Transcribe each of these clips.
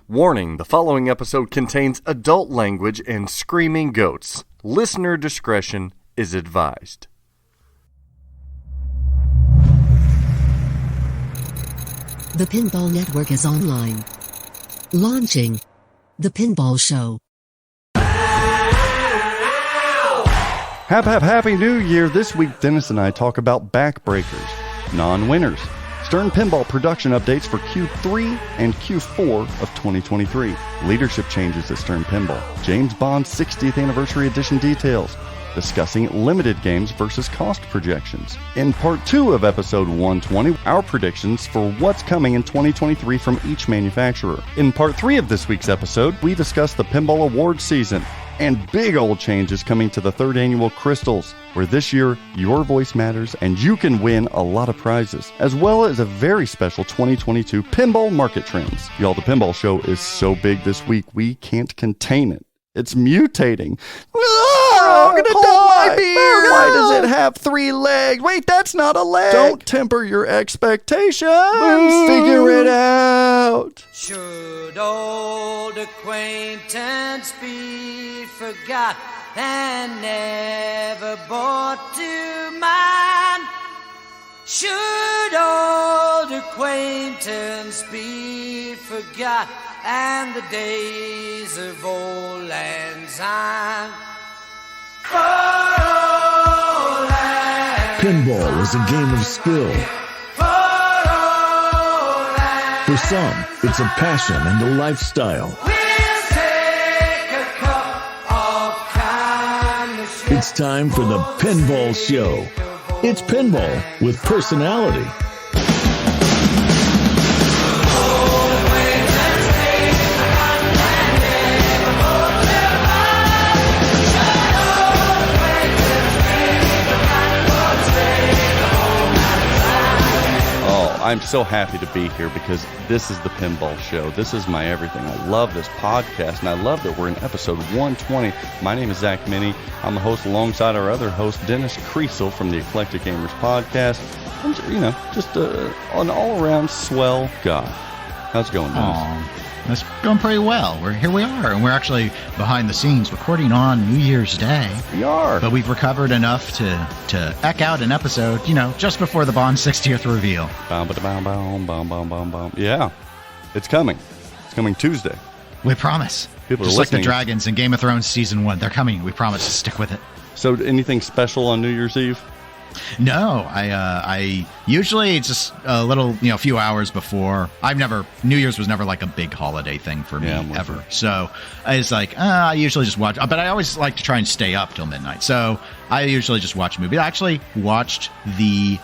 Warning, the following episode contains adult language and screaming goats. Listener discretion is advised. The Pinball Network is online. Launching The Pinball Show. Happy New Year! This week, Dennis and I talk about Backbreakers, non-winners, Stern Pinball production updates for Q3 and Q4 of 2023, leadership changes at Stern Pinball, James Bond's 60th anniversary edition details, discussing limited games versus cost projections. In part 2 of episode 120, our predictions for what's coming in 2023 from each manufacturer. In part 3 of this week's episode, we discuss the Pinball Awards season and big old changes coming to the 3rd annual Kriesels, where this year your voice matters and you can win a lot of prizes, as well as a very special 2022 Pinball Market Trends. Y'all, the Pinball Show is so big this week, we can't contain it. It's mutating. I'm gonna die my beard. Why does it have 3 legs? Wait, that's not a leg. Don't temper your expectations. Figure it out. Should old acquaintance be forgot and never brought to mind? Should old acquaintance be forgot and the days of old lang syne? Pinball is a game of skill. For some, it's a passion and a lifestyle. It's time for the Pinball Show. It's pinball with personality. I'm so happy to be here because this is the Pinball Show. This is my everything. I love this podcast, and I love that we're in episode 120. My name is Meny. I'm the host alongside our other host, Dennis Kriesel from the Eclectic Gamers podcast. And, just an all-around swell guy. How's it going, Dennis? It's going pretty well. Here we are, and we're actually behind the scenes recording on New Year's Day. We are. But we've recovered enough to eck out an episode, just before the Bond 60th reveal. Yeah, it's coming. It's coming Tuesday. We promise. People just are like the dragons in Game of Thrones Season 1. They're coming. We promise to stick with it. So anything special on New Year's Eve? No, I usually it's just a little, a few hours before. New Year's was never like a big holiday thing for me ever. So it's like, I usually just watch, but I always like to try and stay up till midnight. So I usually just watch a movie. I actually watched the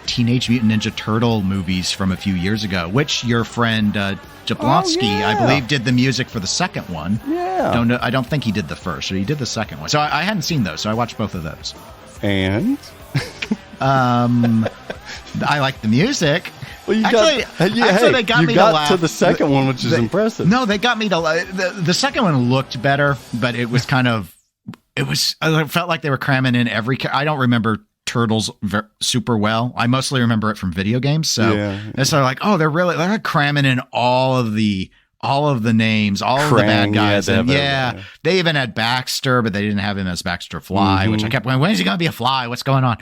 Teenage Mutant Ninja Turtle movies from a few years ago, which your friend Jablonski, I believe, did the music for the second one. Yeah. I don't think he did the first, or he did the second one. So I hadn't seen those, so I watched both of those. And I like the music. Well, they got me to laugh. To the second one, which is impressive. No, they got me to the second one looked better, but it was I felt like they were cramming in I don't remember Turtles super well. I mostly remember it from video games. So it's sort of like, they're cramming in all of the names, all of the bad guys. And they even had Baxter, but they didn't have him as Baxter Fly, which I kept going, when is he going to be a fly? What's going on?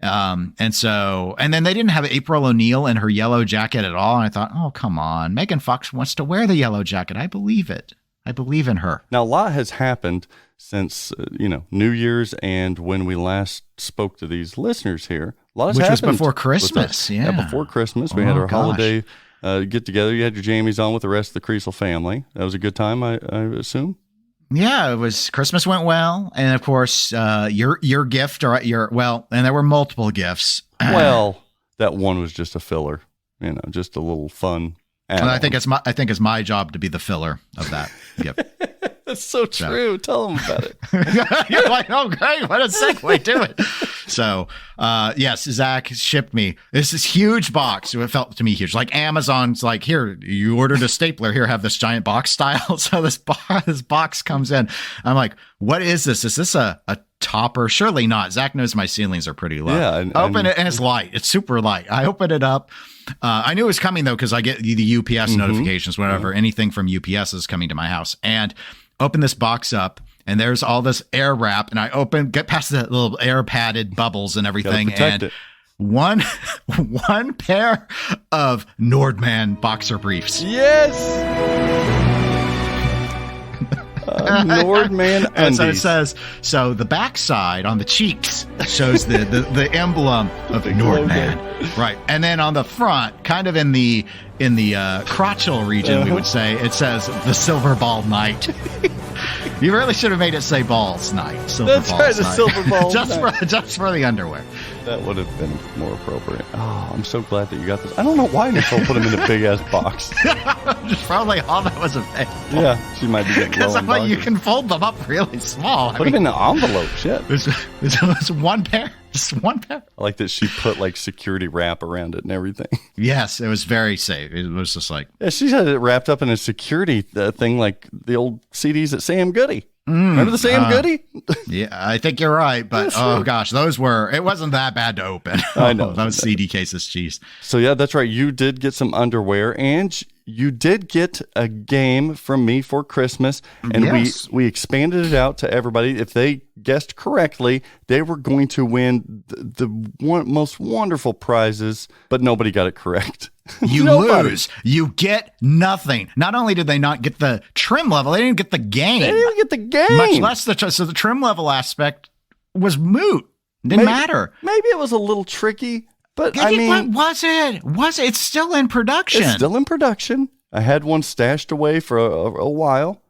And then they didn't have April O'Neil in her yellow jacket at all. And I thought, oh, come on. Megan Fox wants to wear the yellow jacket. I believe it. I believe in her. Now, a lot has happened since, New Year's and when we last spoke to these listeners here. A lot has happened. Which was before Christmas. Yeah, before Christmas. We had our holiday get together. You had your jammies on with the rest of the Kriesel family. That was a good time, I assume. Yeah, it was. Christmas went well, and of course, your gift and there were multiple gifts. Well, that one was just a filler, just a little fun. And I think it's my job to be the filler of that gift. That's so true. So. Tell them about it. You're like, oh, great. What a segue to it. So, yes, Zach shipped me this huge box. It felt to me huge. Like Amazon's like, here, you ordered a stapler. Here, have this giant box style. So this box comes in. I'm like, what is this? Is this a topper. Surely not. Zach knows my ceilings are pretty low. Yeah, Open it, and it's light. It's super light. I open it up. I knew it was coming, though, because I get the UPS notifications whenever anything from UPS is coming to my house. And open this box up, and there's all this air wrap. And I get past the little air padded bubbles and everything. Protect And it. one pair of Nordman boxer briefs. Yes. Nordman And undies. so it says, so the backside on the cheeks shows the emblem of Nordman. Right. And then on the front, kind of in the crotchal region, we would say, it says the Silver Ball Knight. You really should have made it say Balls Night. That's right, the Silver Balls Night. just for the underwear. That would have been more appropriate. Oh, I'm so glad that you got this. I don't know why Nicole put them in a big ass box. Just probably all that was available. Yeah, she might be getting Because low on you boxes. can fold them up really small. Put them in the envelope. Shit. There's one pair. Just one pair. I like that she put like security wrap around it and everything. Yes, it was very safe. It was just like, Yeah, she had it wrapped up in a security thing like the old CDs at Sam Goody. Remember the Sam Goody? yeah, I think you're right. But oh gosh, it wasn't that bad to open. I know. Those CD cases, geez. So yeah, that's right. You did get some underwear, and you did get a game from me for Christmas, and Yes. we expanded it out to everybody. If they guessed correctly, they were going to win the most wonderful prizes, but nobody got it correct. You Nobody. lose. You get nothing. Not only did they not get the trim level, they didn't get the game. They didn't get the game. Much less so the trim level aspect was moot. Didn't matter. Maybe it was a little tricky, but I mean, what was it? It's still in production. it's still in production. I had one stashed away for a while.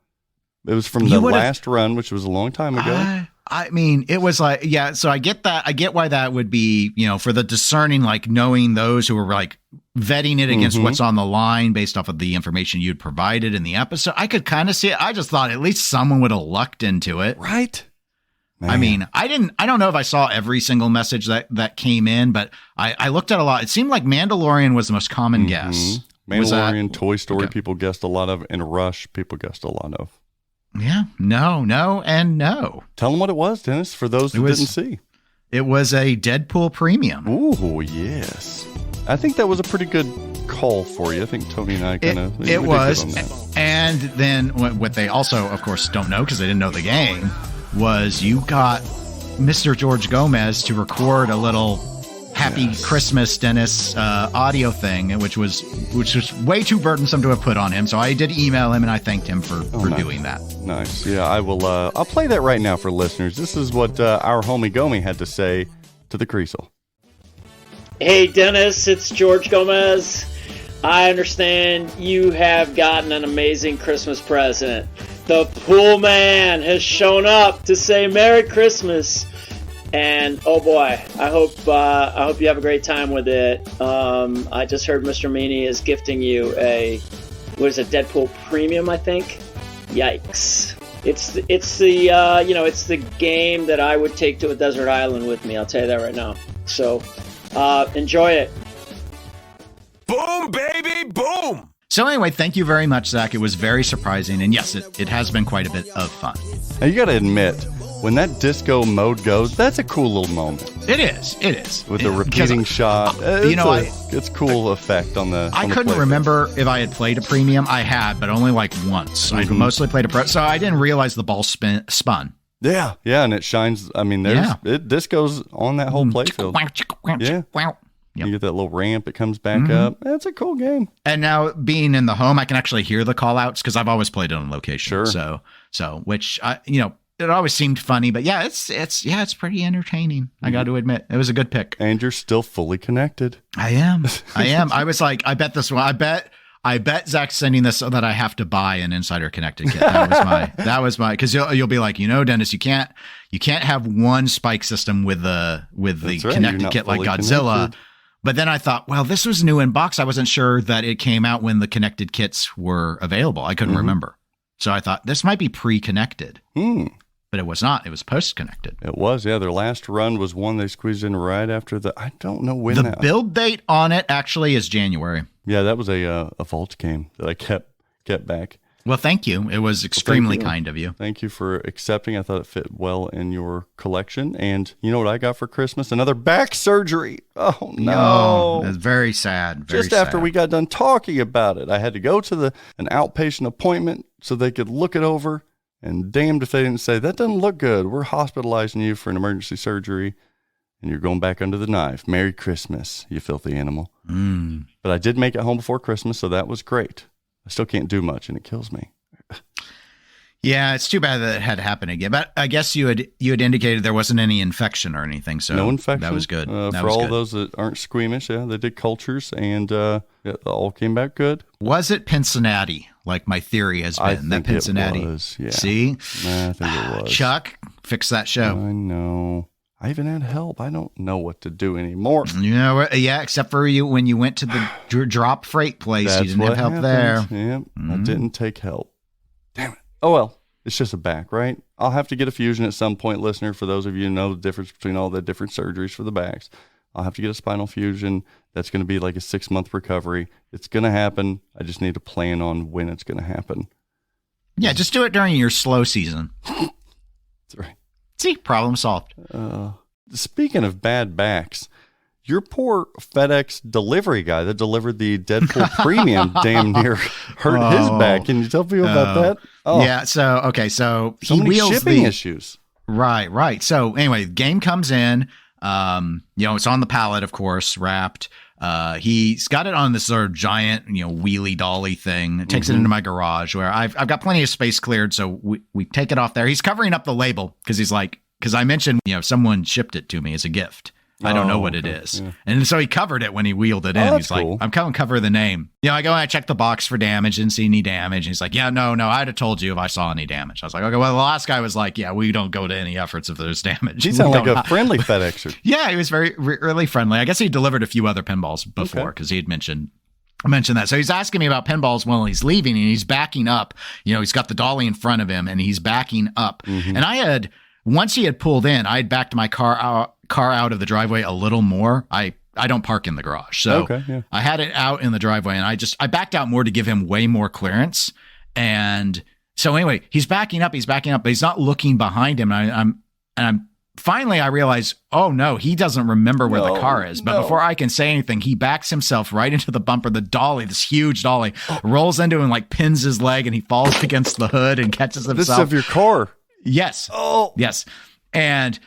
It was from the last run, which was a long time ago. I mean, it was like, yeah, so I get that. I get why that would be, for the discerning, like knowing those who were like vetting it against what's on the line based off of the information you'd provided in the episode. I could kind of see it. I just thought at least someone would have lucked into it. Right? Man. I mean, I don't know if I saw every single message that came in, but I looked at a lot. It seemed like Mandalorian was the most common guess. Mandalorian, Toy Story, people guessed a lot of, and Rush, people guessed a lot of. Yeah, no, and no. Tell them what it was, Dennis, for those who didn't see. It was a Deadpool premium. Ooh, yes. I think that was a pretty good call for you. I think Tony and I kind of... It was. And then what they also, of course, don't know because they didn't know the game was you got Mr. George Gomez to record a little Happy Christmas, Dennis audio thing, which was way too burdensome to have put on him. So I did email him and I thanked him for doing that. Nice. Yeah, I will. I'll play that right now for listeners. This is what our homie Gomi had to say to the Kriesel. Hey, Dennis, it's George Gomez. I understand you have gotten an amazing Christmas present. The pool man has shown up to say Merry Christmas. And oh boy, I hope you have a great time with it. I just heard Mr. Meny is gifting you a Deadpool premium, I think. Yikes! It's the game that I would take to a desert island with me. I'll tell you that right now. So enjoy it. Boom, baby, boom! So anyway, thank you very much, Zach. It was very surprising, and yes, it has been quite a bit of fun. Now you got to admit, when that disco mode goes, that's a cool little moment. It is. With the repeating shot. It's cool effect on the. I couldn't remember if I had played a premium. I had, but only like once. I mostly played a pro, so I didn't realize the ball spun. Yeah, and it shines. I mean, disco's on that whole playfield. Yeah. Yep. You get that little ramp, it comes back up. That's a cool game. And now being in the home, I can actually hear the call outs because I've always played it on location. Sure. So which it always seemed funny, but yeah, it's pretty entertaining. I got to admit, it was a good pick. And you're still fully connected. I am. I was like, I bet this one. I bet Zach's sending this so that I have to buy an Insider Connected kit. That was my because you'll be like, Dennis, you can't have one spike system with the connected kit like Godzilla. Connected. But then I thought, well, this was new in box. I wasn't sure that it came out when the connected kits were available. I couldn't remember. So I thought this might be pre-connected. But it was not. It was post-connected. It was, yeah. Their last run was one they squeezed in right after I don't know when. The build date on it actually is January. Yeah, that was a vault game that I kept back. Well, thank you. It was extremely you. kind of you. Thank you for accepting. I thought it fit well in your collection. And you know what I got for Christmas? Another back surgery. Oh, no. Oh, that's very sad. Just after we got done talking about it, I had to go to an outpatient appointment so they could look it over. And damned if they didn't say, that doesn't look good. We're hospitalizing you for an emergency surgery. And you're going back under the knife. Merry Christmas, you filthy animal. But I did make it home before Christmas, so that was great. I still can't do much, and it kills me. Yeah, it's too bad that it had happened again. But I guess you had indicated there wasn't any infection or anything, so no infection. That was good. For all those that aren't squeamish, yeah, they did cultures, and it all came back good. Was it Cincinnati, like my theory has been? I think that Cincinnati. It was, yeah. See? I think it was. Chuck, fix that show. I know. I even had help. I don't know what to do anymore. You know, yeah, except for you when you went to the drop freight place. That's you didn't have help happens. there. Yep. I didn't take help. Damn it. Oh, well. It's just a back, right? I'll have to get a fusion at some point, listener, for those of you who know the difference between all the different surgeries for the backs. I'll have to get a spinal fusion. That's going to be like a 6-month recovery. It's going to happen. I just need to plan on when it's going to happen. Yeah, just do it during your slow season. That's right. See, problem solved. Speaking of bad backs, your poor FedEx delivery guy that delivered the Deadpool premium damn near hurt his back. Can you tell me about that? Oh, yeah. So, okay. So so many wheels shipping issues. Right. So anyway, game comes in, it's on the pallet, of course, wrapped. He's got it on this sort of giant, wheelie dolly thing. It takes it into my garage where I've got plenty of space cleared. So we take it off there. He's covering up the label because I mentioned, someone shipped it to me as a gift. I don't know what it is. Yeah. And so he covered it when he wheeled it in. He's like, cool. I'm going to cover the name. I go and I check the box for damage, didn't see any damage. And he's like, yeah, no, I'd have told you if I saw any damage. I was like, okay, well, the last guy was like, yeah, we don't go to any efforts if there's damage. He sounded like a friendly FedExer. Yeah, he was really friendly. I guess he delivered a few other pinballs before because he had mentioned that. So he's asking me about pinballs while he's leaving, and he's backing up. He's got the dolly in front of him, and he's backing up. And once he had pulled in, I had backed my car out of the driveway a little more. I don't park in the garage. So I had it out in the driveway, and I backed out more to give him way more clearance. And so anyway, he's backing up, but he's not looking behind him. And I'm finally, I realize, oh no, he doesn't remember where the car is. But before I can say anything, he backs himself right into the bumper. The dolly, this huge dolly, rolls into him and like pins his leg, and he falls against the hood and catches himself. This is of your car. Yes. Oh. Yes. And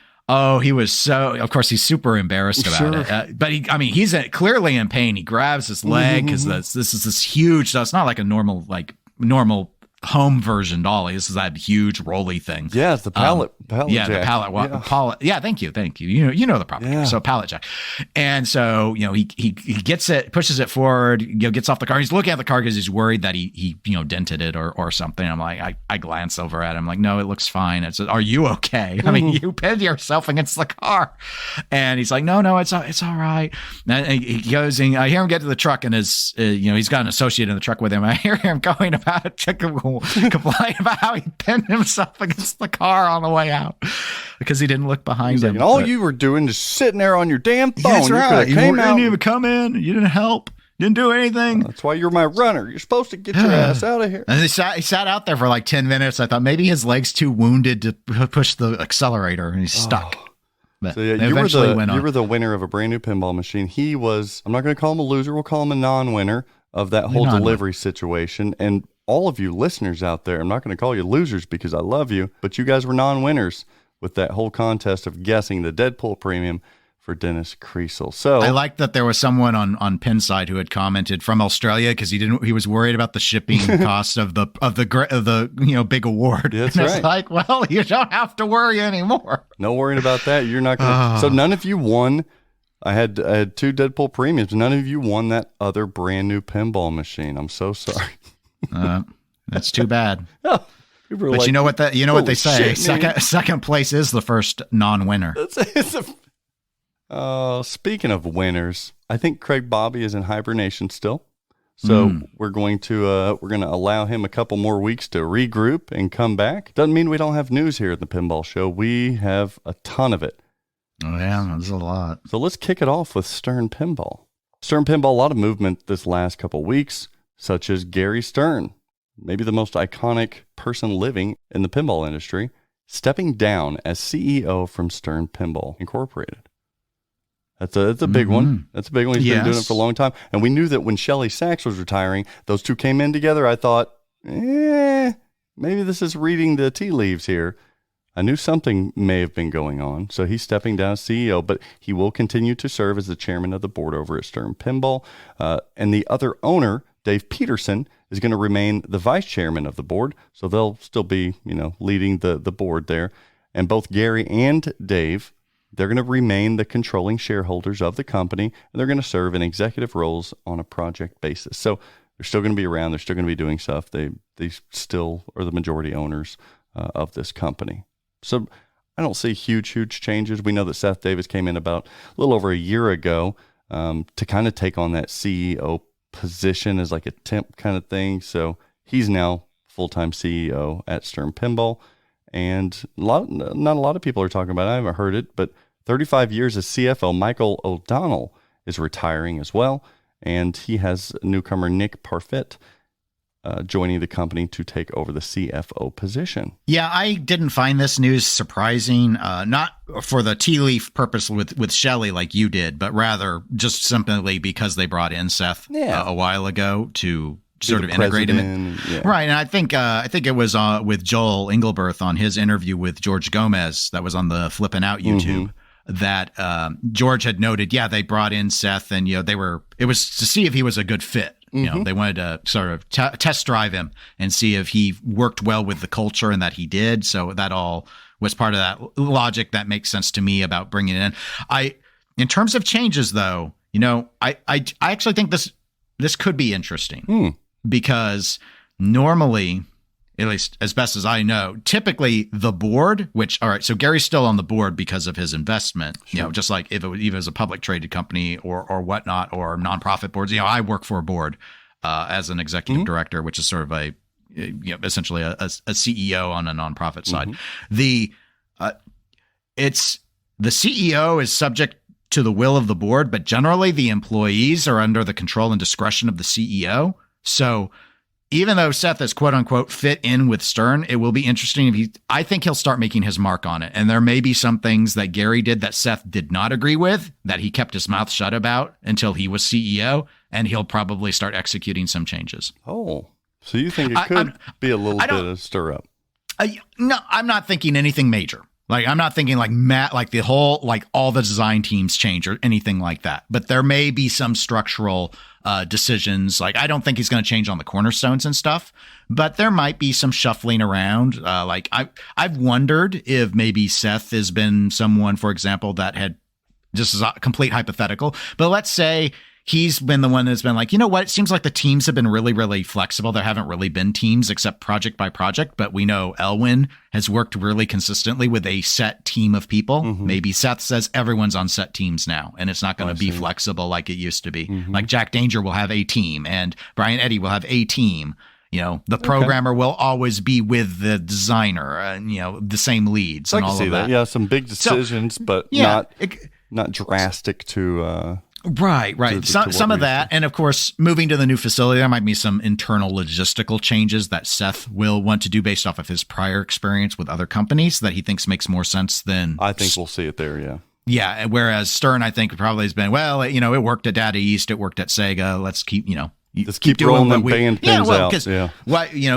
he was of course, he's super embarrassed about it. But he's clearly in pain. He grabs his leg because this is this huge. So it's not like a normal home version dolly. This is that huge rolly thing. Yeah, it's the pallet. Pallet jack. The pallet. Pallet. Yeah, thank you. You know the proper term. So pallet jack. And so he gets it, pushes it forward. Gets off the car. He's looking at the car because he's worried that he dented it or something. I'm like, I glance over at him like, no, it looks fine. It's, are you okay? You pinned yourself against the car. And he's like, no, it's all right. And he goes, and I hear him get to the truck, and he's got an associate in the truck with him. I hear him going about complain about how he pinned himself against the car on the way out because he didn't look behind him. And all you were doing is sitting there on your damn phone. That's right. You didn't even come in. You didn't help. Didn't do anything. That's why you're my runner. You're supposed to get your ass out of here. And he sat out there for like 10 minutes. I thought maybe his leg's too wounded to push the accelerator, and he's stuck. But so you were the winner of a brand new pinball machine. He was, I'm not going to call him a loser. We'll call him a non-winner of that whole delivery situation. And all of you listeners out there, I'm not going to call you losers because I love you, but you guys were non-winners with that whole contest of guessing the Deadpool premium for Dennis Kriesel. So I like that there was someone on Pinside who had commented from Australia because he was worried about the shipping cost of the big award. That's and right. It's like, well, you don't have to worry anymore. No worrying about that. You're not going to. So none of you won. I had 2 Deadpool premiums. None of you won that other brand new pinball machine. I'm so sorry. That's too bad. But like, you know what they say. Shit, second place is the first non-winner. Speaking of winners, I think Craig Bobby is in hibernation still. So we're going to allow him a couple more weeks to regroup and come back. Doesn't mean we don't have news here at the Pinball Show. We have a ton of it. Oh yeah, there's a lot. So let's kick it off with Stern Pinball. Stern Pinball, a lot of movement this last couple weeks, such as Gary Stern, maybe the most iconic person living in the pinball industry, stepping down as CEO from Stern Pinball Incorporated. That's a big one. That's a big one. He's been doing it for a long time. And we knew that when Shelley Sachs was retiring, those two came in together. I thought, maybe this is reading the tea leaves here. I knew something may have been going on. So he's stepping down as CEO, but he will continue to serve as the chairman of the board over at Stern Pinball. And the other owner, Dave Peterson, is going to remain the vice chairman of the board. So they'll still be, leading the board there. And both Gary and Dave, they're going to remain the controlling shareholders of the company, and they're going to serve in executive roles on a project basis. So they're still going to be around. They're still going to be doing stuff. They still are the majority owners of this company. So I don't see huge changes. We know that Seth Davis came in about a little over a year ago to kind of take on that CEO position as like a temp kind of thing. So he's now full-time CEO at Stern Pinball. And not a lot of people are talking about it. I haven't heard it, but 35 years as CFO, Michael O'Donnell is retiring as well. And he has newcomer Nick Parfit joining the company to take over the CFO position. Yeah, I didn't find this news surprising, not for the tea leaf purpose with Shelley like you did, but rather just simply because they brought in Seth a while ago to sort of integrate him in. Yeah. Right. And I think it was with Joel Engelberth on his interview with George Gomez that was on the Flippin' Out YouTube that George had noted, they brought in Seth and, it was to see if he was a good fit. They wanted to sort of test drive him and see if he worked well with the culture, and that he did. So that all was part of that logic that makes sense to me about bringing it in. In terms of changes, though, I actually think this could be interesting. Because normally, at least as best as I know, typically the board, so Gary's still on the board because of his investment, just like if it was even as a public traded company or whatnot, or nonprofit boards, I work for a board as an executive director, which is sort of essentially a CEO on a nonprofit side. The CEO is subject to the will of the board, but generally the employees are under the control and discretion of the CEO. So even though Seth is quote unquote fit in with Stern, it will be interesting if I think he'll start making his mark on it. And there may be some things that Gary did that Seth did not agree with, that he kept his mouth shut about until he was CEO, and he'll probably start executing some changes. Oh, so you think it could be a little bit of stir up? No, I'm not thinking anything major. Like, I'm not thinking like the whole, like all the design teams change or anything like that. But there may be some structural decisions. Like, I don't think he's going to change on the cornerstones and stuff, but there might be some shuffling around. I've wondered if maybe Seth has been someone, for example, that had, just as a complete hypothetical, but let's say he's been the one that's been like, you know what? It seems like the teams have been really, really flexible. There haven't really been teams except project by project, but we know Elwyn has worked really consistently with a set team of people. Maybe Seth says everyone's on set teams now, and it's not going to be flexible like it used to be. Like Jack Danger will have a team, and Brian Eddy will have a team. The programmer will always be with the designer, and the same leads and all of that. Yeah, some big decisions, but not drastic to. Right. Some of that. And of course, moving to the new facility, there might be some internal logistical changes that Seth will want to do based off of his prior experience with other companies that he thinks makes more sense than. I think we'll see it there. Yeah. Yeah. Whereas Stern, I think, probably has been, it worked at Data East. It worked at Sega. Let's keep, let's keep rolling them band things out.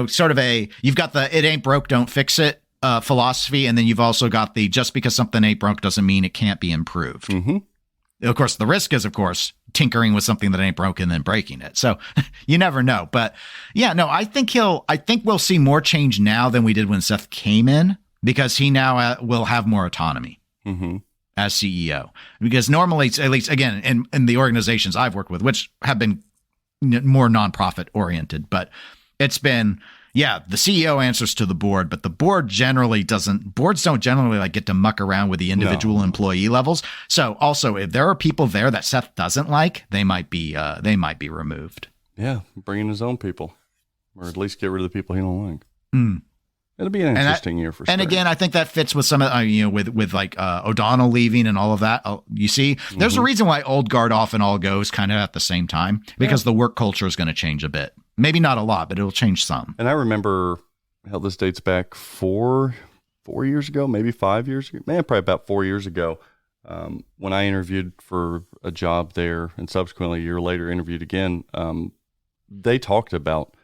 Sort of you've got the it ain't broke, don't fix it philosophy. And then you've also got the just because something ain't broke doesn't mean it can't be improved. Of course, the risk is, of course, tinkering with something that ain't broken and then breaking it. So you never know. But I think we'll see more change now than we did when Seth came in, because he now will have more autonomy as CEO. Because normally, at least again, in the organizations I've worked with, which have been more nonprofit oriented, but it's been, the CEO answers to the board, but the board boards don't generally get to muck around with the individual employee levels. So also, if there are people there that Seth doesn't like, they might be removed. Yeah. Bring in his own people, or at least get rid of the people he don't like. It'll be an interesting year for Stern. And again, I think that fits with some of, with O'Donnell leaving and all of that. You see, there's a reason why old guard often all goes kind of at the same time, because the work culture is going to change a bit. Maybe not a lot, but it'll change some. And I remember, hell, this dates back four years ago, maybe 5 years ago, probably about 4 years ago, when I interviewed for a job there, and subsequently a year later interviewed again. They talked about,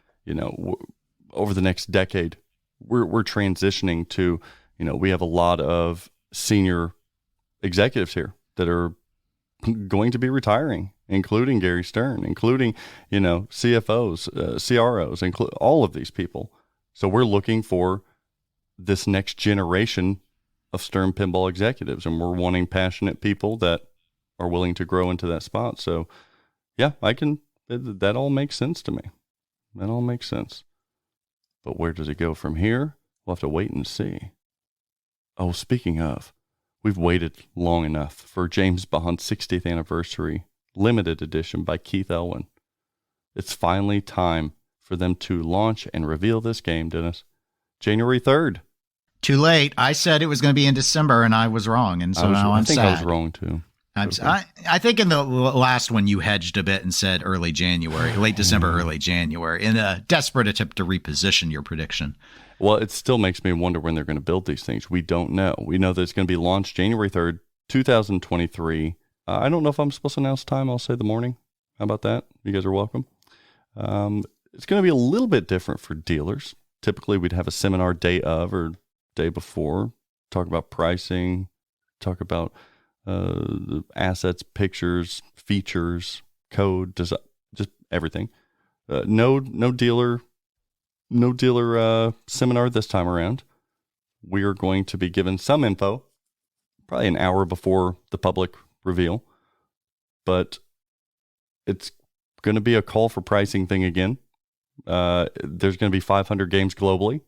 over the next decade, we're transitioning to, we have a lot of senior executives here that are going to be retiring, including Gary Stern, including, CFOs, CROs, all of these people. So we're looking for this next generation of Stern Pinball executives, and we're wanting passionate people that are willing to grow into that spot. So yeah, that all makes sense to me. That all makes sense. But where does it go from here? We'll have to wait and see. Oh, speaking of, we've waited long enough for James Bond's 60th anniversary limited edition by Keith Elwin. It's finally time for them to launch and reveal this game, Dennis. January 3rd. Too late. I said it was going to be in December, and I was wrong, and so now I'm sad. I think I was wrong, too. I think in the last one you hedged a bit and said early January, late December, early January, in a desperate attempt to reposition your prediction. Well, it still makes me wonder when they're going to build these things. We don't know. We know that it's going to be launched January 3rd, 2023. I don't know if I'm supposed to announce time. I'll say the morning. How about that? You guys are welcome. It's going to be a little bit different for dealers. Typically, we'd have a seminar day of or day before, talk about pricing, talk about assets, pictures, features, code, design, just everything. No dealer seminar this time around. We are going to be given some info, probably an hour before the public reveal, but it's going to be a call for pricing thing again. There's going to be 500 games globally.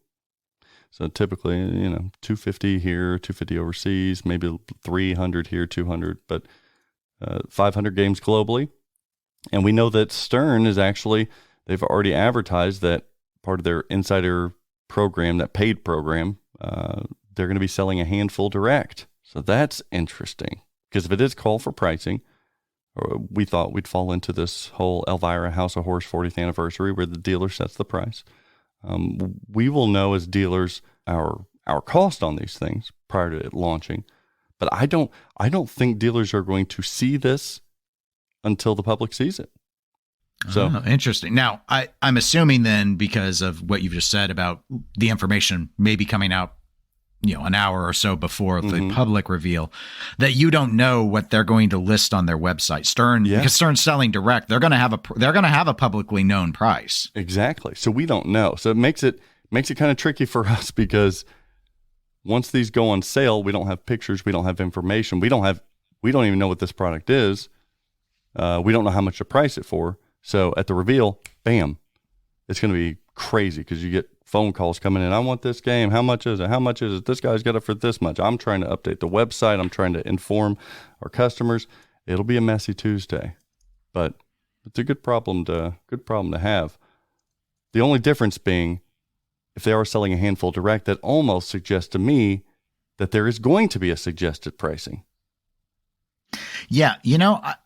So typically, 250 here, 250 overseas, maybe 300 here, 200, but 500 games globally. And we know that Stern is they've already advertised that part of their insider program, that paid program, they're going to be selling a handful direct. So that's interesting, because if it is call for pricing, we thought we'd fall into this whole Elvira House of Horse 40th anniversary where the dealer sets the price. We will know as dealers our cost on these things prior to it launching, but I don't think dealers are going to see this until the public sees it. So interesting. Now, I'm assuming then, because of what you've just said about the information maybe coming out, an hour or so before the public reveal, that you don't know what they're going to list on their website. Stern, because Stern's selling direct, they're going to have a publicly known price. Exactly. So we don't know. So it makes it kind of tricky for us, because once these go on sale, we don't have pictures, we don't have information, we don't even know what this product is. We don't know how much to price it for. So at the reveal, bam, it's going to be crazy, because you get phone calls coming in. I want this game. How much is it? How much is it? This guy's got it for this much. I'm trying to update the website. I'm trying to inform our customers. It'll be a messy Tuesday, but it's a good problem to have. The only difference being, if they are selling a handful direct, that almost suggests to me that there is going to be a suggested pricing. Yeah,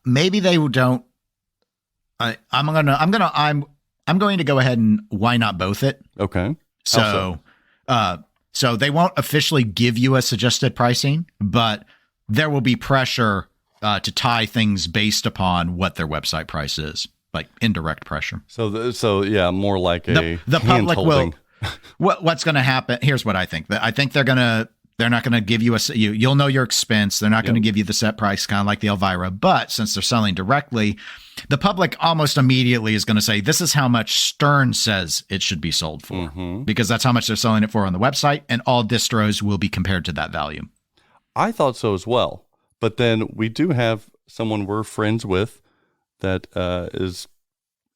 maybe they don't. I'm going to go ahead and why not both it. Okay. So they won't officially give you a suggested pricing, but there will be pressure to tie things based upon what their website price is, like indirect pressure. So yeah, more like the public will. What's going to happen? Here's what I think. I think they're not going to give you you'll know your expense. They're not going to give you the set price, kind of like the Elvira. But since they're selling directly, the public almost immediately is going to say, this is how much Stern says it should be sold for, because that's how much they're selling it for on the website, and all distros will be compared to that value. I thought so as well. But then we do have someone we're friends with that is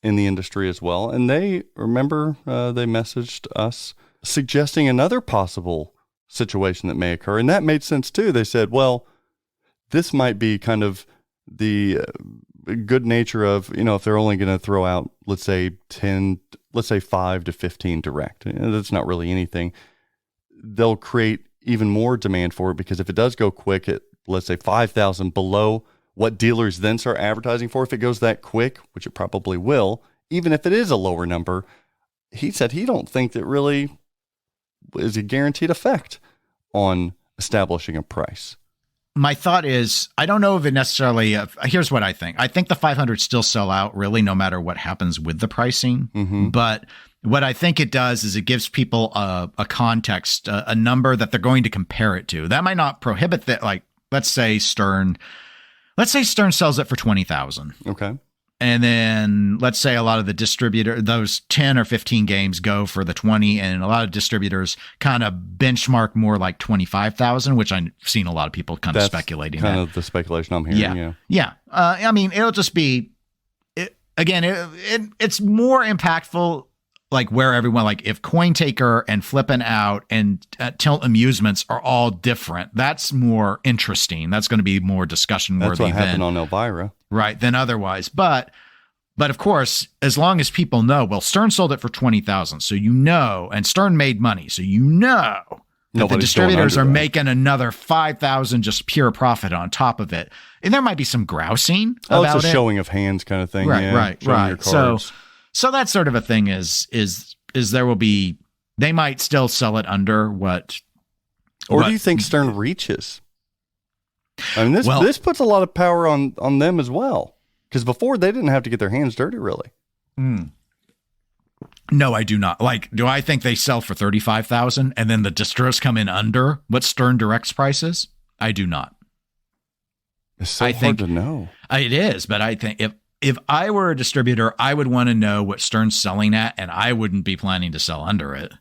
in the industry as well. And they messaged us suggesting another possible situation that may occur. And that made sense too. They said, well, this might be kind of the good nature of, if they're only going to throw out, let's say 5 to 15 direct, that's not really anything. They'll create even more demand for it, because if it does go quick at, let's say 5,000 below what dealers then start advertising for, if it goes that quick, which it probably will, even if it is a lower number, he said he don't think that really is a guaranteed effect on establishing a price. My thought is, I don't know if it necessarily, here's what I think. I think the 500 still sell out really no matter what happens with the pricing. But what I think it does is it gives people a context, a number that they're going to compare it to. That might not prohibit that. Like, let's say Stern sells it for 20,000. Okay. And then let's say a lot of the those 10 or 15 games go for the 20, and a lot of distributors kind of benchmark more like 25,000, which I've seen a lot of people kind of speculating. Kind of the speculation I'm hearing. Yeah. I mean, it'll just be, it's more impactful, like where everyone, like if Cointaker and Flippin' Out and Tilt Amusements are all different, that's more interesting. That's going to be more discussion worthy. That's what happened on Elvira. Right, than otherwise. But of course, as long as people know, well, Stern sold it for 20,000, so and Stern made money, so that the distributors are making another 5,000 just pure profit on top of it. And there might be some grousing about it's a showing of hands kind of thing. Right. So that sort of a thing is there will be, they might still sell it under what. Or do you think Stern reaches? I mean, this puts a lot of power on them as well, because before they didn't have to get their hands dirty, really. No, I do not. Like, do I think they sell for 35,000 and then the distros come in under what Stern Direct's price is? I do not. It's so hard to know. It is, but I think if I were a distributor, I would want to know what Stern's selling at, and I wouldn't be planning to sell under it.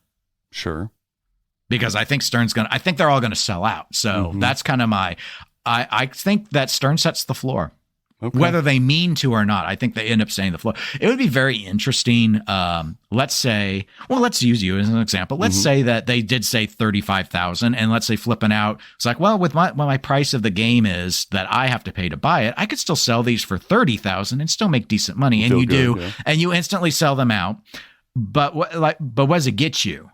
Sure. Because I think I think they're all going to sell out. So that's kind of I think that Stern sets the floor. Okay. Whether they mean to or not, I think they end up saying the floor. It would be very interesting. Let's use you as an example. Let's say that they did say 35,000, and let's say Flipping Out. It's like, well, with my price of the game is that I have to pay to buy it, I could still sell these for 30,000 and still make decent money. And and you instantly sell them out. But what does it get you?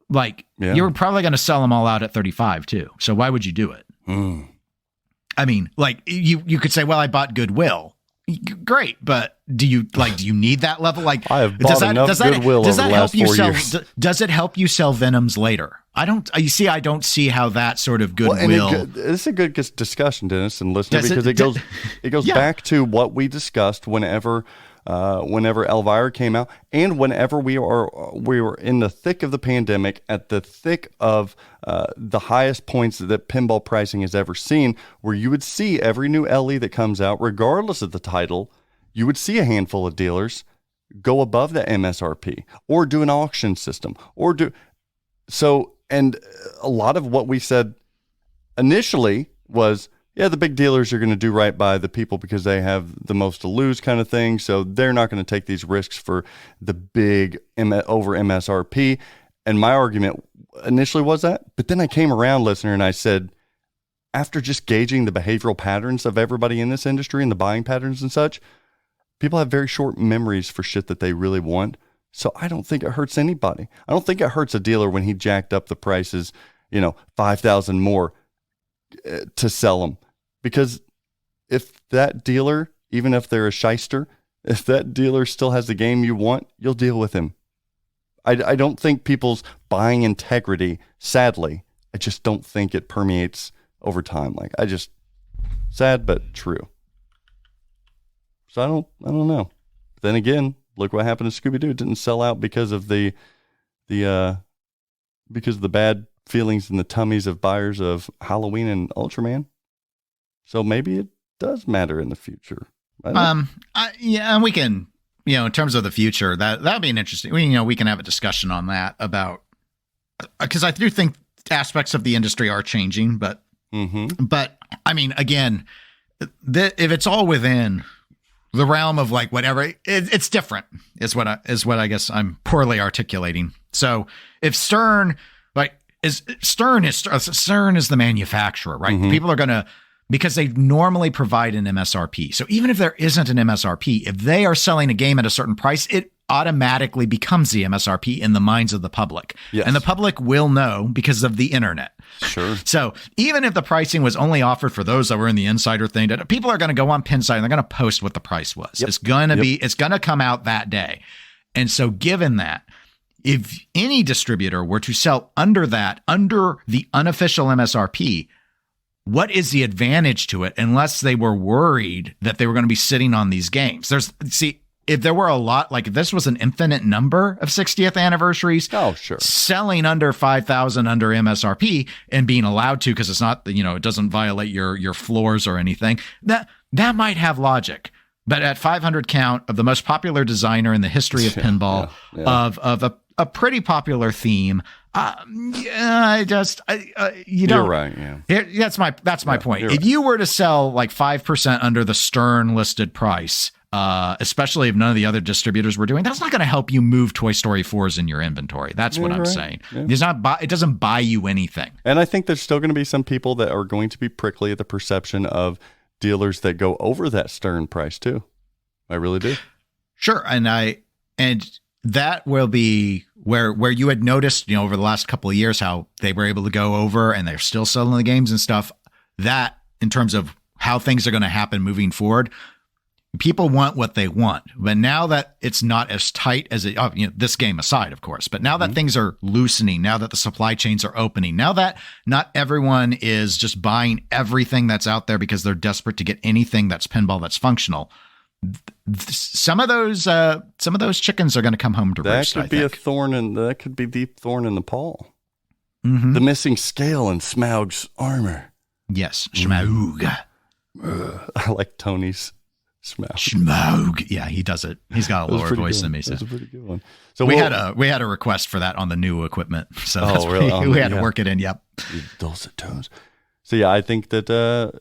Like, you're probably going to sell them all out at 35 too. So why would you do it? I mean, like you could say, well, I bought Goodwill. Great, but do you need that level? Like, I have bought enough Goodwill over the last 4 years. Does it help you sell Venoms later? I don't see how that sort of goodwill. This is a good discussion, Dennis and listener, because it goes back to what we discussed whenever Elvira came out, and whenever we were in the thick of the pandemic, at the thick of the highest points that pinball pricing has ever seen, where you would see every new LE that comes out, regardless of the title, you would see a handful of dealers go above the MSRP or do an auction system and a lot of what we said initially was, yeah, the big dealers are going to do right by the people because they have the most to lose kind of thing. So they're not going to take these risks for the big over MSRP. And my argument initially was that. But then I came around, listener, and I said, after just gauging the behavioral patterns of everybody in this industry and the buying patterns and such, people have very short memories for shit that they really want. So I don't think it hurts anybody. I don't think it hurts a dealer when he jacked up the prices, 5,000 more to sell them. Because if that dealer, even if they're a shyster, if that dealer still has the game you want, you'll deal with him. I don't think people's buying integrity, sadly, I just don't think it permeates over time. Sad but true. So I don't know. Then again, look what happened to Scooby-Doo. It didn't sell out because of the bad feelings in the tummies of buyers of Halloween and Ultraman. So maybe it does matter in the future. And we can, in terms of the future, that'd be an interesting. We can have a discussion on that about, because I do think aspects of the industry are changing, but I mean, again, if it's all within the realm of like whatever, it's different. Is what I guess I'm poorly articulating. So if Stern, Stern is the manufacturer, right? People are gonna, because they normally provide an MSRP. So even if there isn't an MSRP, if they are selling a game at a certain price, it automatically becomes the MSRP in the minds of the public. Yes. And the public will know because of the internet. Sure. So even if the pricing was only offered for those that were in the insider thing, people are going to go on Pinside and they're going to post what the price was. Yep. It's going to come out that day. And so given that, if any distributor were to sell under the unofficial MSRP, what is the advantage to it unless they were worried that they were going to be sitting on these games? If there were a lot, like if this was an infinite number of 60th anniversaries, selling under 5,000 under MSRP and being allowed to, because it's not, it doesn't violate your floors or anything, that might have logic. But at 500 count of the most popular designer in the history of pinball, of a pretty popular theme, you're right. Yeah, that's my point. If right. you were to sell like 5% under the Stern listed price, especially if none of the other distributors were doing, that's not going to help you move Toy Story 4s in your inventory. That's what I'm saying. Yeah. It doesn't buy you anything. And I think there's still going to be some people that are going to be prickly at the perception of dealers that go over that Stern price too. I really do. Sure. And that will be where you had noticed, over the last couple of years, how they were able to go over and they're still selling the games and stuff. That, in terms of how things are going to happen moving forward, people want what they want. But now that it's not as tight as this game aside, of course, but now that things are loosening, now that the supply chains are opening, now that not everyone is just buying everything that's out there because they're desperate to get anything that's pinball that's functional, some of those chickens are going to come home to roost. That could be deep thorn in the paw. Mm-hmm. The missing scale in Smaug's armor. Yes, Smaug. I like Tony's Smaug. Smaug. Yeah, he does it. He's got a lower voice than me. So. That's a pretty good one. So we had a request for that on the new equipment. So we had to work it in. Yep. Dulcet tones. So yeah, I think that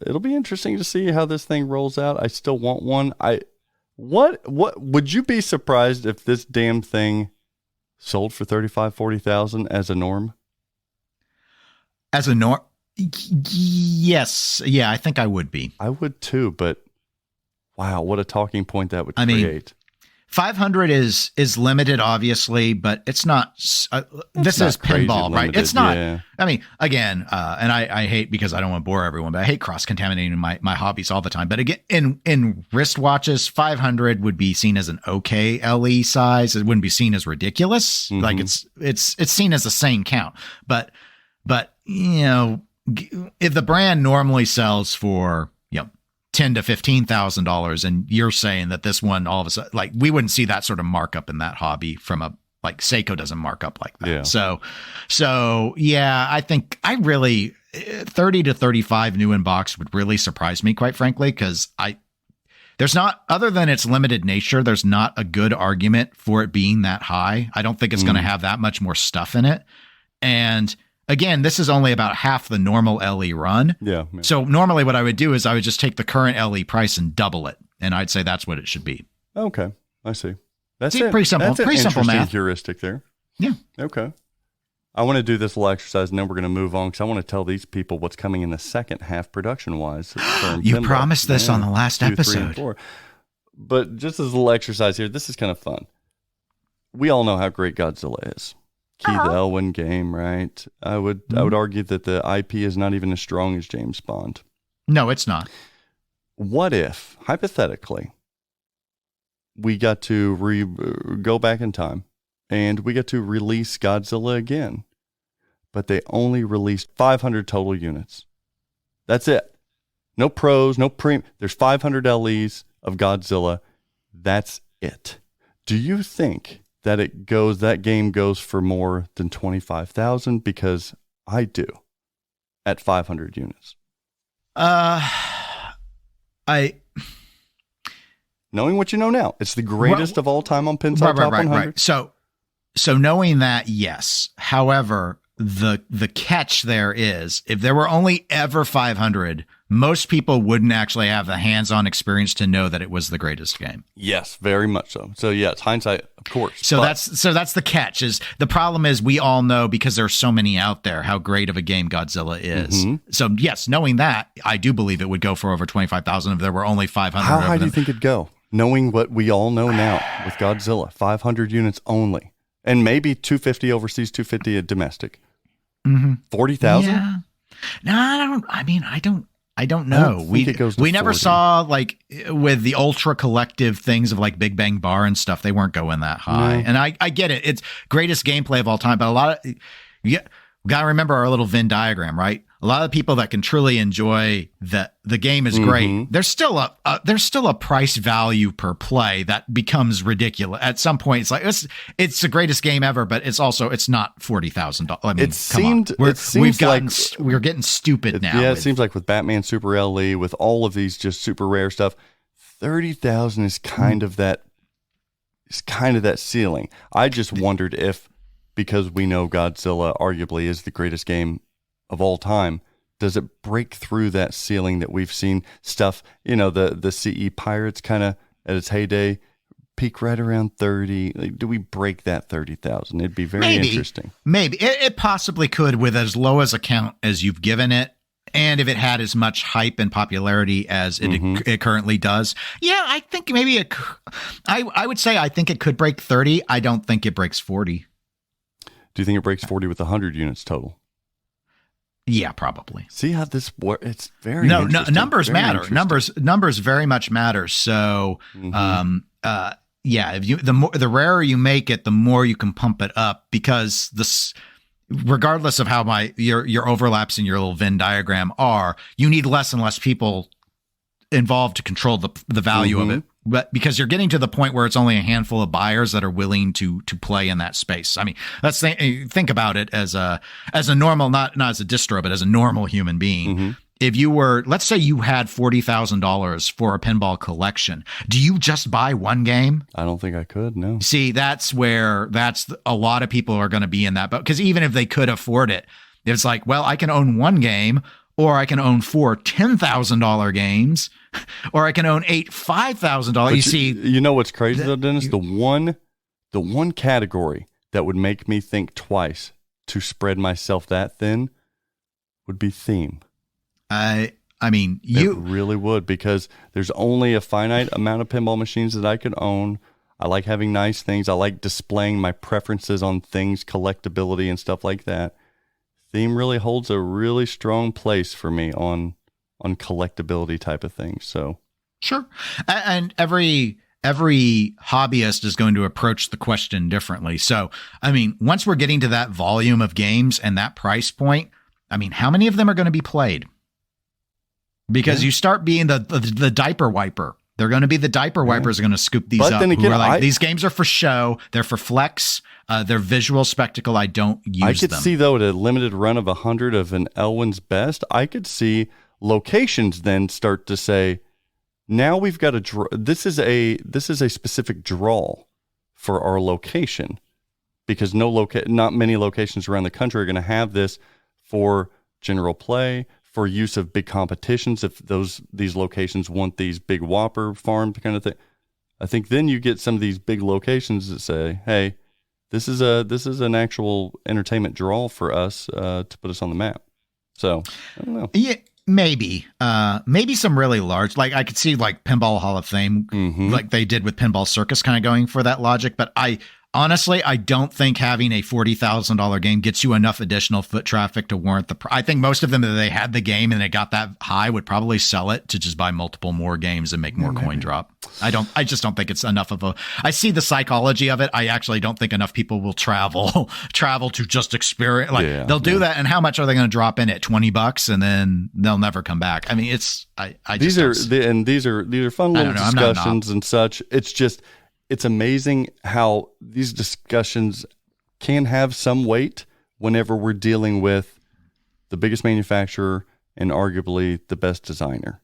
it'll be interesting to see how this thing rolls out. I still want one. What would you be surprised if this damn thing sold for 35,000-40,000 as a norm? As a norm? Yes. Yeah, I think I would be. I would too, but wow, what a talking point that would create. 500 is limited, obviously, but it's not. This is pinball, right? Limited, it's not. Yeah. I mean, again, and I hate, because I don't want to bore everyone, but I hate cross contaminating my hobbies all the time. But again, in wristwatches, 500 would be seen as an okay LE size. It wouldn't be seen as ridiculous. Mm-hmm. Like it's seen as a sane count. But if the brand normally sells for $10,000 to $15,000, and you're saying that this one, all of a sudden, like, we wouldn't see that sort of markup in that hobby from Seiko doesn't mark up like that. Yeah. So yeah, I think 30 to 35 new in box would really surprise me, quite frankly, because there's not, other than its limited nature, there's not a good argument for it being that high. I don't think it's going to have that much more stuff in it. And again, this is only about half the normal LE run. Yeah. So normally what I would do is I would just take the current LE price and double it. And I'd say that's what it should be. Okay. I see. That's pretty simple. That's pretty simple math. Heuristic there. Yeah. Okay. I want to do this little exercise, and then we're going to move on, because I want to tell these people what's coming in the second half production-wise. You promised this on the last 2, 3, episode. and 4. But just as a little exercise here, this is kind of fun. We all know how great Godzilla is. Keith Elwin game, right? I would argue that the IP is not even as strong as James Bond. No, it's not. What if, hypothetically, we got to go back in time and we got to release Godzilla again, but they only released 500 total units? That's it. No pros, no premium. There's 500 LEs of Godzilla. That's it. Do you think that game goes for more than 25,000? Because I do, at 500 units. Knowing what you know now, it's the greatest of all time on Pinside Top 100. Right. So knowing that, yes. However, the catch there is, if there were only ever 500, most people wouldn't actually have the hands-on experience to know that it was the greatest game. Yes, very much so. So yes, hindsight, of course. So that's the catch. Is the problem is we all know, because there's so many out there, how great of a game Godzilla is. Mm-hmm. So yes, knowing that, I do believe it would go for over 25,000 if there were only 500. How high do you think it'd go? knowing what we all know now with Godzilla, 500 units only, and maybe 250 overseas, 250 at domestic. 40,000? Yeah. No, I don't know. We never 40. saw like with the ultra collective things of like Big Bang Bar and stuff. They weren't going that high. No. And I get it. It's greatest gameplay of all time, but a lot of we got to remember our little Venn diagram, right? A lot of people that can truly enjoy the game is great. There's still a price value per play that becomes ridiculous. At some point, it's like it's the greatest game ever, but it's not $40,000. I mean, we're getting stupid now. Yeah, it seems like with Batman Super LE, with all of these just super rare stuff, 30,000 is kind of that. Is kind of that ceiling. I just wondered if, because we know Godzilla arguably is the greatest game of all time, does it break through that ceiling that we've seen stuff, the CE Pirates kind of at its heyday peak right around 30. Like, do we break that 30,000? It'd be very interesting. Maybe it possibly could with as low as a count as you've given it. And if it had as much hype and popularity as it currently does. Yeah, I think maybe I would say I think it could break 30. I don't think it breaks 40. Do you think it breaks 40 with 100 units total? Yeah, probably. See how this works? It's very interesting. Numbers matter. Numbers very much matter. So, if the rarer you make it, the more you can pump it up, because regardless of how your overlaps in your little Venn diagram are, you need less and less people involved to control the value of it. But because you're getting to the point where it's only a handful of buyers that are willing to play in that space. I mean, let's think about it as a normal, not as a distro, but as a normal human being. If you were, let's say you had $40,000 for a pinball collection, do you just buy one game? I don't think I could. No. See, that's a lot of people are going to be in that boat, because even if they could afford it, it's like, well, I can own one game, or I can own 4 $10,000 games, or I can own 8 $5,000. You see, you know what's crazy though, Dennis? The one category that would make me think twice to spread myself that thin would be theme. I mean, it really would, because there's only a finite amount of pinball machines that I could own. I like having nice things. I like displaying my preferences on things, collectability and stuff like that. Theme really holds a really strong place for me on collectability type of things. So sure. And every hobbyist is going to approach the question differently. So, I mean, once we're getting to that volume of games and that price point, I mean, how many of them are going to be played? Because you start being the diaper wiper. They're going to be the diaper wipers are going to scoop these up. Then again, these games are for show. They're for flex. They're visual spectacle. I don't use them. I could see, though, at a limited run of 100 of an Elwyn's Best, I could see locations then start to say, now we've got a draw. This is a specific draw for our location, because not many locations around the country are going to have this for general play, for use of big competitions. If these locations want these big whopper farm kind of thing, I think then you get some of these big locations that say, hey, this is an actual entertainment draw for us to put us on the map. So I don't know. Yeah, maybe some really large, like I could see like Pinball Hall of Fame, like they did with Pinball Circus, kind of going for that logic. But honestly, I don't think having a $40,000 game gets you enough additional foot traffic to warrant I think most of them, if they had the game and it got that high, would probably sell it to just buy multiple more games and make more coin drop. I just don't think it's enough of I see the psychology of it. I actually don't think enough people will travel to just experience. Like they'll do that. And how much are they going to drop in at $20 and then they'll never come back? I mean, these are fun little discussions and such. It's amazing how these discussions can have some weight whenever we're dealing with the biggest manufacturer and arguably the best designer.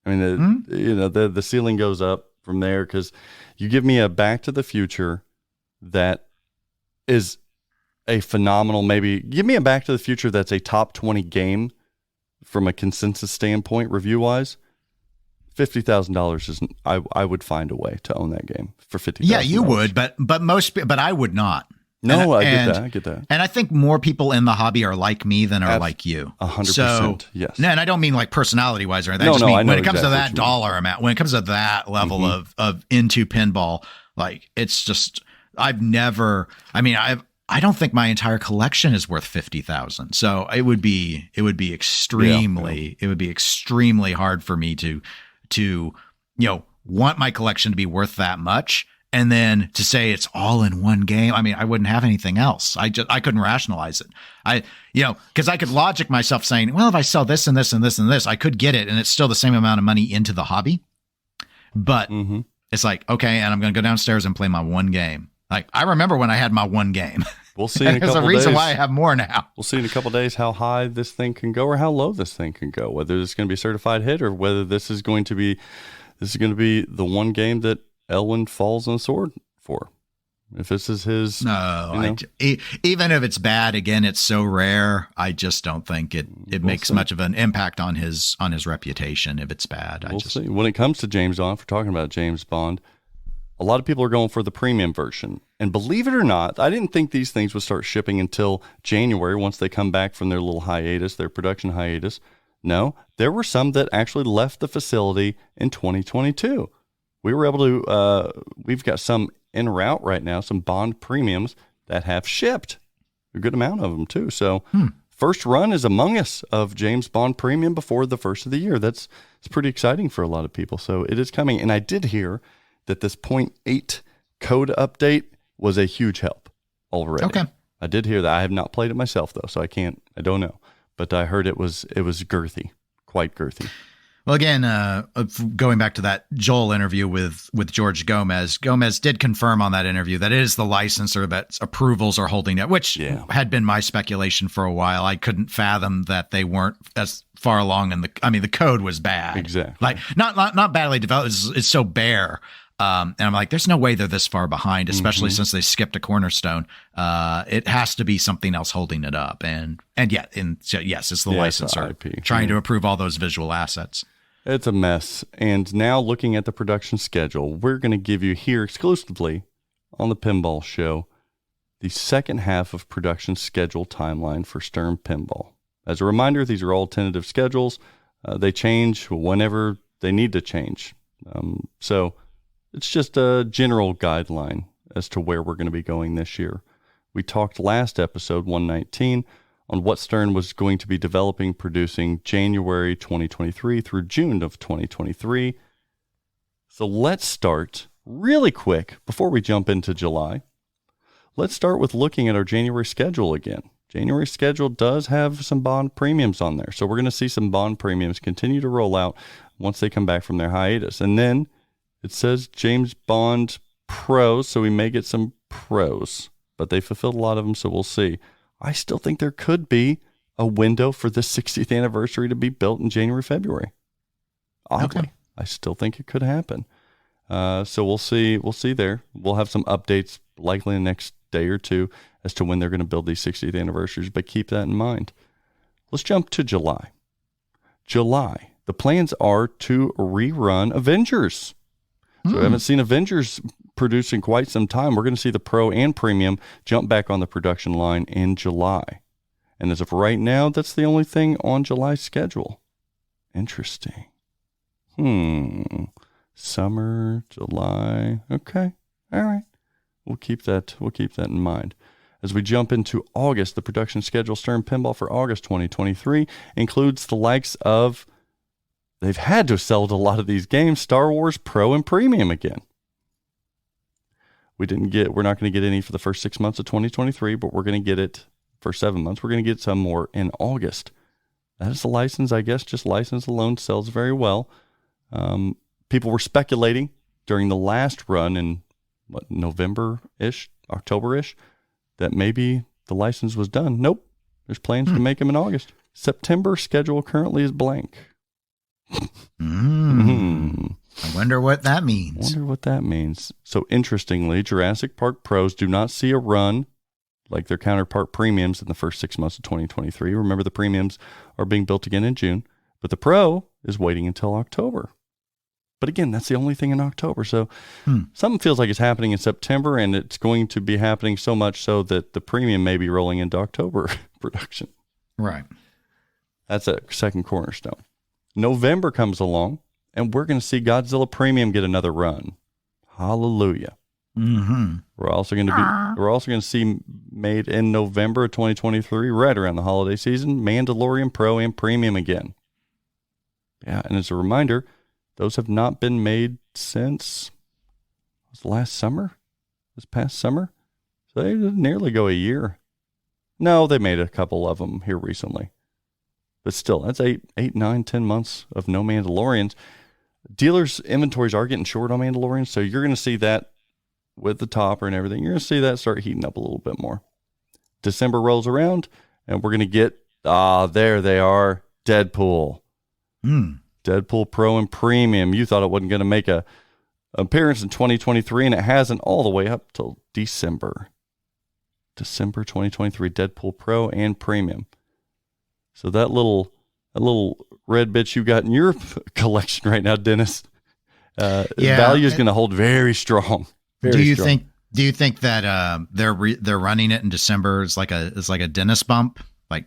I mean, the ceiling goes up from there, because you give me a Back to the Future that is a phenomenal, maybe give me a Back to the Future that's a top 20 game from a consensus standpoint, review-wise. $50,000 isn't. I would find a way to own that game for $50,000. Yeah, you would, but I would not. No, I get that. And I think more people in the hobby are like me than are like you. 100%. Yes. And I don't mean like personality wise or anything. No, I just no, mean I know when it comes exactly to that dollar amount, when it comes to that level of into pinball, like it's just, I don't think my entire collection is worth 50,000. So it would be extremely hard for me to, want my collection to be worth that much. And then to say it's all in one game. I mean, I wouldn't have anything else. I couldn't rationalize it. Cause I could logic myself saying, well, if I sell this and this and this and this, I could get it. And it's still the same amount of money into the hobby. But it's like, okay. And I'm going to go downstairs and play my one game. Like I remember when I had my one game. We'll see in a couple There's a reason why I have more now. We'll see in a couple of days how high this thing can go or how low this thing can go, whether it's going to be a certified hit or whether this is going to be the one game that Elwin falls on the sword for. If this is his, even if it's bad, again, it's so rare. I just don't think it makes much of an impact on his reputation if it's bad. We'll see. When it comes to James Bond, if we're talking about James Bond, a lot of people are going for the premium version. And believe it or not, I didn't think these things would start shipping until January once they come back from their little hiatus, their production hiatus. No, there were some that actually left the facility in 2022. We were able to, we've got some en route right now, some Bond premiums that have shipped. A good amount of them too. So first run is among us of James Bond premium before the first of the year. It's pretty exciting for a lot of people. So it is coming. And I did hear that this 0.8 code update was a huge help already. Okay. I did hear that. I have not played it myself though, so I don't know. But I heard it was girthy, quite girthy. Well, again, going back to that Joel interview with George Gomez did confirm on that interview that it is the licensor that approvals are holding it, which had been my speculation for a while. I couldn't fathom that they weren't as far along the code was bad. Exactly. Like not badly developed. It's so bare. And I'm like, there's no way they're this far behind, especially since they skipped a cornerstone. It has to be something else holding it up. Yes, it's the licensor IP, trying to approve all those visual assets. It's a mess. And now looking at the production schedule, we're going to give you here exclusively on the Pinball Show, the second half of production schedule timeline for Stern Pinball. As a reminder, these are all tentative schedules. They change whenever they need to change. So it's just a general guideline as to where we're going to be going this year. We talked last episode, 119, on what Stern was going to be developing, producing January 2023 through June of 2023. So let's start really quick before we jump into July. Let's start with looking at our January schedule again. January schedule does have some Bond premiums on there. So we're going to see some Bond premiums continue to roll out once they come back from their hiatus. And then it says James Bond Pros, so we may get some pros, but they fulfilled a lot of them, so we'll see. I still think there could be a window for the 60th anniversary to be built in January, February. Oddly, okay. I still think it could happen. So we'll see. We'll see there. We'll have some updates likely in the next day or two as to when they're going to build these 60th anniversaries, but keep that in mind. Let's jump to July. July, the plans are to rerun Avengers. So we haven't seen Avengers produced in quite some time. We're going to see the Pro and Premium jump back on the production line in July. And as of right now, that's the only thing on July's schedule. Interesting. Summer, July. Okay. All right. We'll keep that in mind. As we jump into August, the production schedule Stern Pinball for August 2023 includes the likes of, they've had to sell a lot of these games, Star Wars Pro and Premium again. We're not going to get any for the first 6 months of 2023, but we're going to get it for 7 months. We're going to get some more in August. That is a license, I guess, just license alone sells very well. People were speculating during the last run in November-ish, October-ish, that maybe the license was done. Nope. There's plans to make them in August. September schedule currently is blank. I wonder what that means. So interestingly, Jurassic Park Pros do not see a run like their counterpart premiums in the first 6 months of 2023. Remember, the premiums are being built again in June, but the Pro is waiting until October. But again, that's the only thing in October. So something feels like it's happening in September, and it's going to be happening so much so that the premium may be rolling into October production. Right. That's a second cornerstone. November comes along, and we're going to see Godzilla Premium get another run. Hallelujah. Mm-hmm. We're also going to see made in November of 2023, right around the holiday season, Mandalorian Pro and Premium again. Yeah, and as a reminder, those have not been made since last summer, this past summer. So they nearly go a year. No, they made a couple of them here recently. But still, that's 8, 9, 10 months of no Mandalorians. Dealers' inventories are getting short on Mandalorians, so you're going to see that with the topper and everything. You're going to see that start heating up a little bit more. December rolls around, and we're going to get, there they are, Deadpool. Deadpool Pro and Premium. You thought it wasn't going to make a appearance in 2023, and it hasn't all the way up till December. December 2023, Deadpool Pro and Premium. So that little red bitch you got in your collection right now, Dennis, value is going to hold very strong. Do you think that they're running it in December is like a dentist bump, like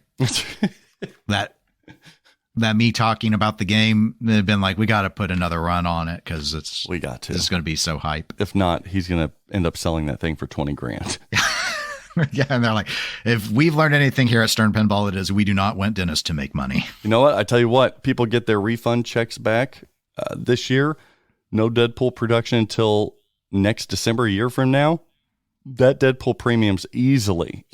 that me talking about the game, they've been like, we got to put another run on it because this is going to be so hype. If not, he's going to end up selling that thing for $20,000. Yeah, and they're like, if we've learned anything here at Stern Pinball, it is we do not want dentists to make money. You know what? I tell you what, people get their refund checks back this year. No Deadpool production until next December, a year from now. That Deadpool Premium's easily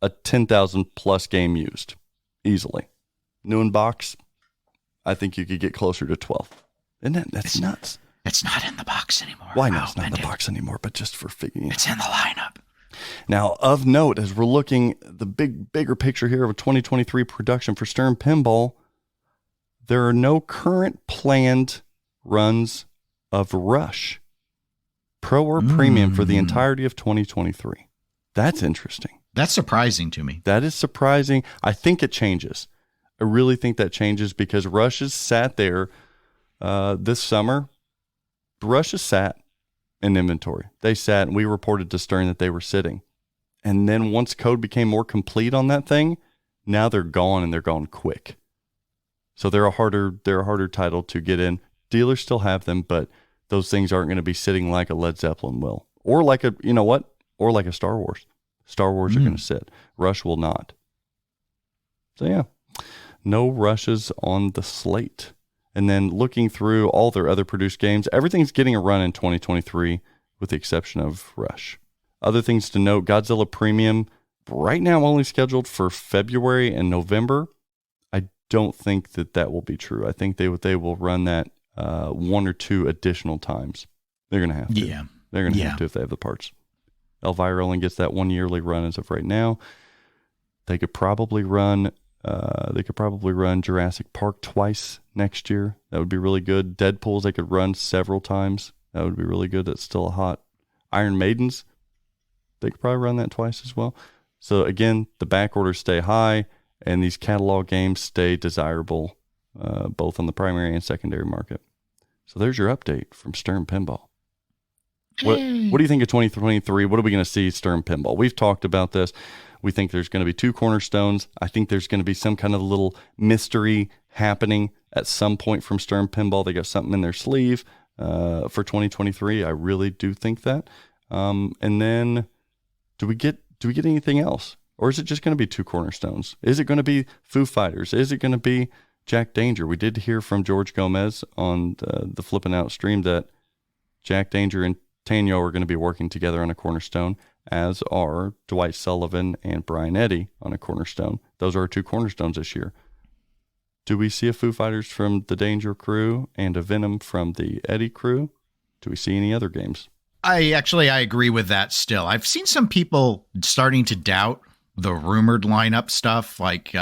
a 10,000 plus game used. Easily. New in box, I think you could get closer to 12. Isn't that? That's nuts. It's not in the box anymore. Why not? It's not in the box anymore, but just for figuring. It's in the lineup. Now, of note, as we're looking the bigger picture here of a 2023 production for Stern Pinball, there are no current planned runs of Rush, Pro or Premium, for the entirety of 2023. That's interesting. That's surprising to me. That is surprising. I think it changes. I really think that changes because Rush has sat there this summer. Rush has sat in inventory. They sat, and we reported to Stern that they were sitting. And then once code became more complete on that thing, now they're gone, and they're gone quick. So they're a harder title to get in. Dealers still have them, but those things aren't going to be sitting like a Led Zeppelin will, or like a or like a Star Wars. Star Wars are going to sit. Rush will not. So yeah, no Rushes on the slate. And then looking through all their other produced games, everything's getting a run in 2023 with the exception of Rush. Other things to note, Godzilla Premium, right now only scheduled for February and November. I don't think that will be true. I think they will run that one or two additional times. They're going to have to. Yeah. They're going to have to if they have the parts. Elvira only gets that 1 yearly run as of right now. They could probably run Jurassic Park twice next year. That would be really good. Deadpools they could run several times. That would be really good. That's still a hot. Iron Maidens, they could probably run that twice as well. So again, the back orders stay high, and these catalog games stay desirable, both on the primary and secondary market. So there's your update from Stern Pinball. What do you think of 2023? What are we going to see Stern Pinball? We've talked about this. We think there's going to be two cornerstones. I think there's going to be some kind of little mystery happening at some point from Stern Pinball. They got something in their sleeve for 2023. I really do think that. And then do we get anything else? Or is it just going to be two cornerstones? Is it going to be Foo Fighters? Is it going to be Jack Danger? We did hear from George Gomez on the Flippin' Out stream that Jack Danger and Tanyo are going to be working together on a cornerstone, as are Dwight Sullivan and Brian Eddy on a cornerstone. Those are our two cornerstones this year. Do we see a Foo Fighters from the Danger crew and a Venom from the Eddy crew? Do we see any other games? I agree with that still. I've seen some people starting to doubt the rumored lineup stuff. Like,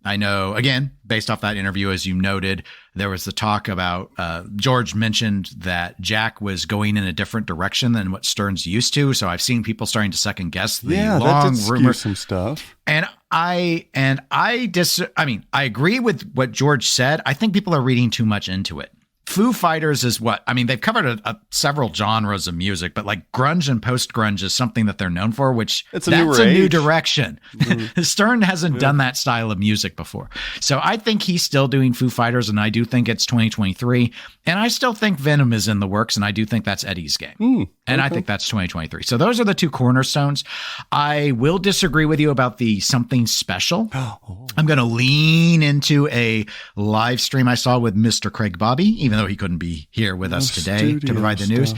I know, again, based off that interview, as you noted, there was the talk about George mentioned that Jack was going in a different direction than what Stern's used to. So I've seen people starting to second guess the long rumor. Some stuff. And I agree with what George said. I think people are reading too much into it. Foo Fighters is what, I mean, they've covered several genres of music, but like grunge and post-grunge is something that they're known for, which It's a that's newer a new age. direction. Stern hasn't done that style of music before. So I think he's still doing Foo Fighters, and I do think it's 2023. And I still think Venom is in the works, and I do think that's Eddie's game. And I think that's 2023. So those are the two cornerstones. I will disagree with you about the something special. I'm going to lean into a live stream I saw with Mr. Craig Bobby, even though he couldn't be here with us today to provide the news,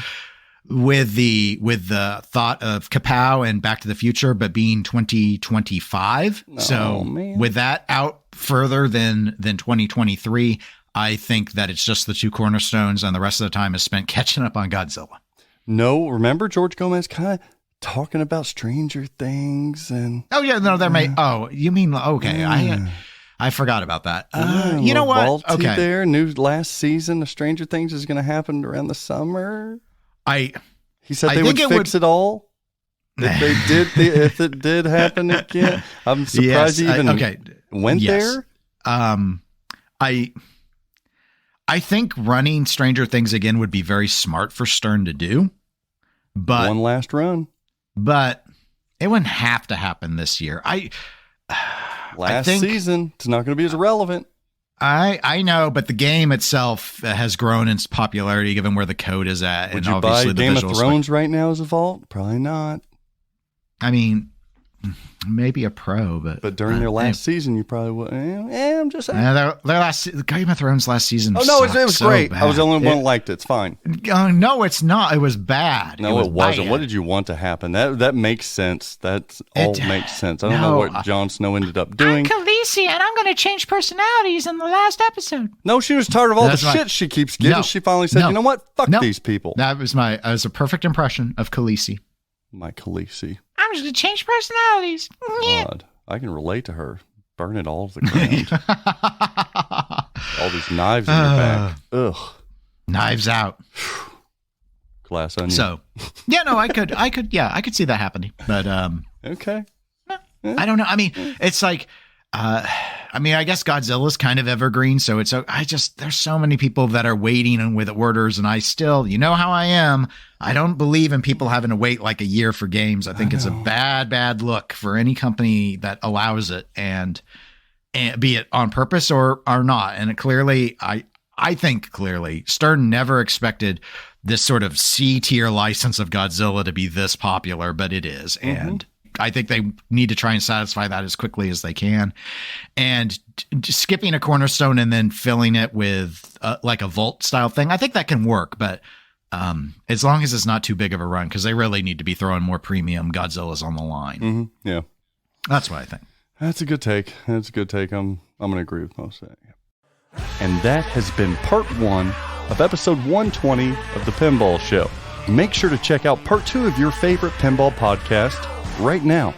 with the thought of Kapow and Back to the Future, but being 2025. With that out further than 2023, I think that it's just the two cornerstones, and the rest of the time is spent catching up on Godzilla. No, remember George Gomez kind of talking about Stranger Things and you mean okay? I forgot about that. You know what? Vaulty Okay, there, new last season of Stranger Things is going to happen around the summer. He said they would fix it all. If it did happen again, I'm surprised he even went there. I think running Stranger Things again would be very smart for Stern to do, but one last run. But it wouldn't have to happen this year. Last season, it's not going to be as relevant. I know, but the game itself has grown in popularity given where the code is at. Would and you buy obviously the Game of visuals Thrones right now as a vault? Probably not. I mean, maybe a pro, but during their last season, you probably would. I'm just saying. The Game of Thrones last season. Oh no, it was so great. bad. I was the only one who liked it. It's fine. No, it's not. It was bad. No, it wasn't. Bad. What did you want to happen? That makes sense. That all makes sense. I don't know what Jon Snow ended up doing. I'm Khaleesi, and I'm going to change personalities in the last episode. No, she was tired of all the shit she keeps getting. She finally said, "You know what? Fuck these people." That was a perfect impression of Khaleesi. My Khaleesi. I'm just going to change personalities. God, I can relate to her. Burn it all to the ground. All these knives in your back. Ugh. Knives out. Glass onion. So, I could see that happening. But okay. I don't know. I mean, it's like I guess Godzilla's kind of evergreen, so there's so many people that are waiting with orders, and I still, you know how I am. I don't believe in people having to wait like a year for games. I think it's a bad look for any company that allows it, and be it on purpose or not. And I think clearly Stern never expected this sort of C-tier license of Godzilla to be this popular, but it is. And I think they need to try and satisfy that as quickly as they can. And skipping a cornerstone and then filling it with like a vault style thing, I think that can work. But as long as it's not too big of a run, because they really need to be throwing more premium Godzillas on the line. Yeah. That's what I think. That's a good take. I'm going to agree with most of that. And that has been part 1 of episode 120 of the Pinball Show. Make sure to check out part 2 of your favorite pinball podcast right now.